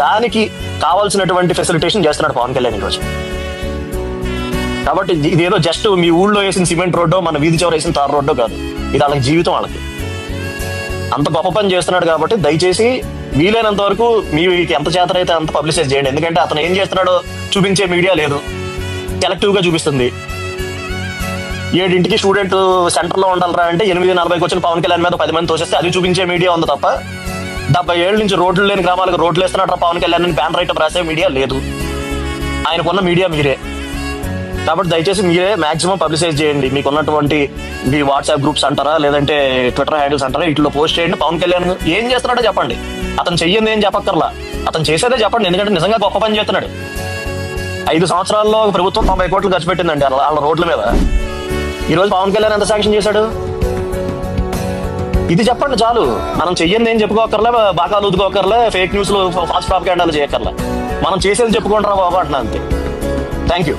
దానికి కావాల్సినటువంటి ఫెసిలిటేషన్ చేస్తున్నాడు పవన్ కళ్యాణ్ ఈరోజు. కాబట్టి ఇదేదో జస్ట్ మీ ఊళ్ళో వేసిన సిమెంట్ రోడ్డో మన వీధి చివర వేసిన తార్ రోడ్డో కాదు, ఇది వాళ్ళకి జీవితం. వాళ్ళకి అంత గొప్ప పని చేస్తున్నాడు కాబట్టి దయచేసి వీలైనంత వరకు మీకు ఎంత చేతనైతే అంత పబ్లిసైజ్ చేయండి. ఎందుకంటే అతను ఏం చేస్తున్నాడో చూపించే మీడియా లేదు, సెలెక్టివ్ గా చూపిస్తుంది. 7 స్టూడెంట్ సెంటర్ లో ఉండాలరా అంటే 8:40 వచ్చిన పవన్ కళ్యాణ్ మీద 10 మంది తోసేస్తే అది చూపించే మీడియా ఉంది తప్ప 70 ఏళ్ళ నుంచి రోడ్లు లేని గ్రామాలకు రోడ్లు వేస్తున్నాడు పవన్ కళ్యాణ్ అని బ్యానర్ ఐటమ్ రాసే మీడియా లేదు. ఆయనకున్న మీడియా మీరే. కాబట్టి దయచేసి మీరే మాక్సిమం పబ్లిసైజ్ చేయండి. మీకు ఉన్నటువంటి మీ వాట్సాప్ గ్రూప్స్ అంటారా, లేదంటే ట్విట్టర్ హ్యాండిల్స్ అంటారా, ఇట్లా పోస్ట్ చేయండి. పవన్ కళ్యాణ్ ఏం చేస్తున్నాడో చెప్పండి. అతను చెయ్యింది ఏం చెప్పక్కర్లా, అతను చేసేదే చెప్పండి. ఎందుకంటే నిజంగా గొప్ప పని చేస్తున్నాడు. 5 సంవత్సరాల్లో ప్రభుత్వం 90 కోట్లు ఖర్చు పెట్టిందండి వాళ్ళ రోడ్ల మీద. ఈరోజు పవన్ కళ్యాణ్ ఎంత శాంక్షన్ చేశాడు? ఇది చెప్పండి చాలు. మనం చెయ్యింది ఏం చెప్పుకోకర్లే, బాగా ఊదుకోకర్లే, ఫేక్ న్యూస్ లో ఫాస్ట్ ప్రాపగాండాలు చేయక్కర్లే. మనం చేసేది చెప్పుకుంటారా బాబు అంటున్నా, అంతే. Thank you.